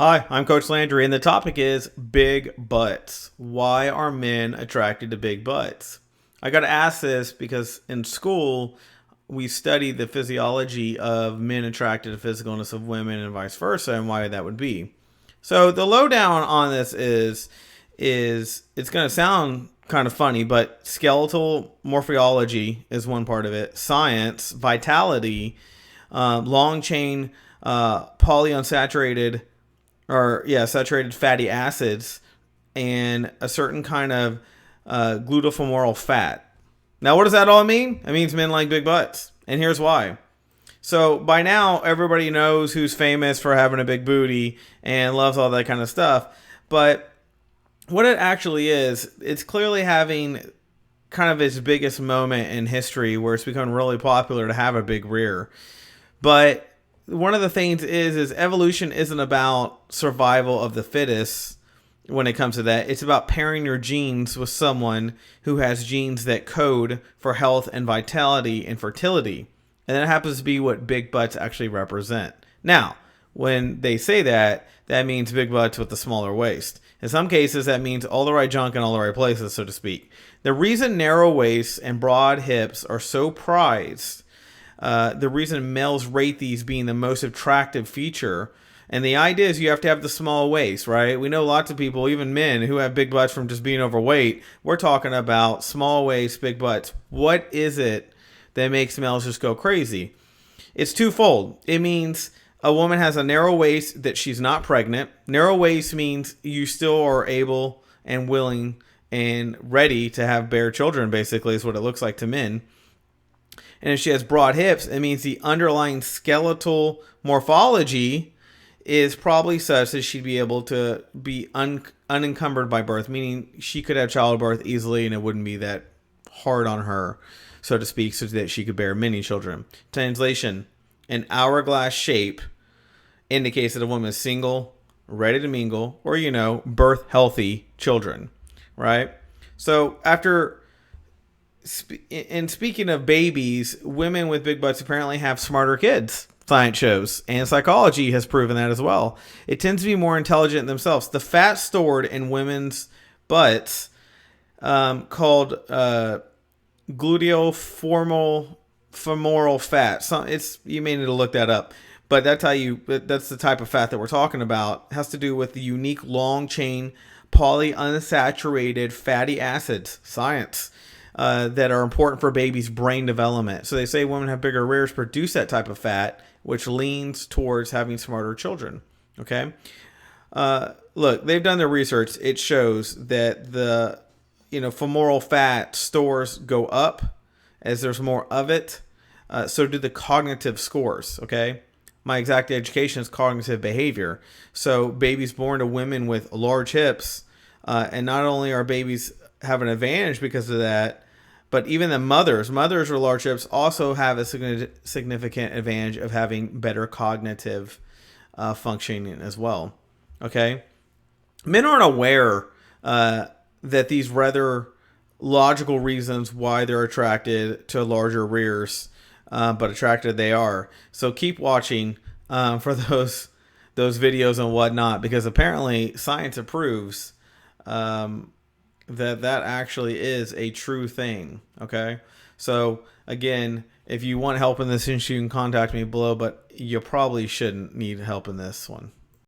Hi, I'm Coach Landry, and the topic is big butts. Why are men attracted to big butts? I got to ask this because in school, we studied the physiology of men attracted to physicalness of women and vice versa, and why that would be. So the lowdown on this is it's going to sound kind of funny, but skeletal morphology is one part of it. Science, vitality, long chain polyunsaturated saturated fatty acids, and a certain kind of glutafemoral fat. Now, what does that all mean? It means men like big butts, and here's why. So by now, everybody knows who's famous for having a big booty and loves all that kind of stuff. But what it actually is, it's clearly having kind of its biggest moment in history where it's become really popular to have a big rear. But one of the things is evolution isn't about survival of the fittest when it comes to that. It's about pairing your genes with someone who has genes that code for health and vitality and fertility. And that happens to be what big butts actually represent. Now, when they say that, that means big butts with a smaller waist. In some cases, that means all the right junk in all the right places, so to speak. The reason narrow waists and broad hips are so prized, the reason males rate these being the most attractive feature, and the idea is you have to have the small waist, right? We know lots of people, even men, who have big butts from just being overweight. We're talking about small waist, big butts. What is it that makes males just go crazy? It's twofold. It means a woman has a narrow waist that she's not pregnant. Narrow waist means you still are able and willing and ready to have bear children, basically, is what it looks like to men. And if she has broad hips, it means the underlying skeletal morphology is probably such that she'd be able to be unencumbered by birth, meaning she could have childbirth easily and it wouldn't be that hard on her, so to speak, so that she could bear many children. Translation: an hourglass shape indicates that a woman is single, ready to mingle, or, birth healthy children, right? So speaking of babies, women with big butts apparently have smarter kids, science shows, and psychology has proven that as well. It tends to be more intelligent themselves. The fat stored in women's butts, called gluteofemoral fat. You may need to look that up, but that's the type of fat that we're talking about. It has to do with the unique long chain polyunsaturated fatty acids. Science. That are important for babies' brain development. So they say women have bigger rears produce that type of fat, which leans towards having smarter children. Okay? Look, they've done their research. It shows that the femoral fat stores go up as there's more of it. So do the cognitive scores. Okay? My exact education is cognitive behavior. So babies born to women with large hips, and not only are babies have an advantage because of that, but even the mothers with large hips also have a significant advantage of having better cognitive functioning as well. Okay, men aren't aware that these rather logical reasons why they're attracted to larger rears, but attracted they are. So keep watching for those videos and whatnot, because apparently science approves that actually is a true thing. Okay, so again, if you want help in this issue, you can contact me below, but you probably shouldn't need help in this one.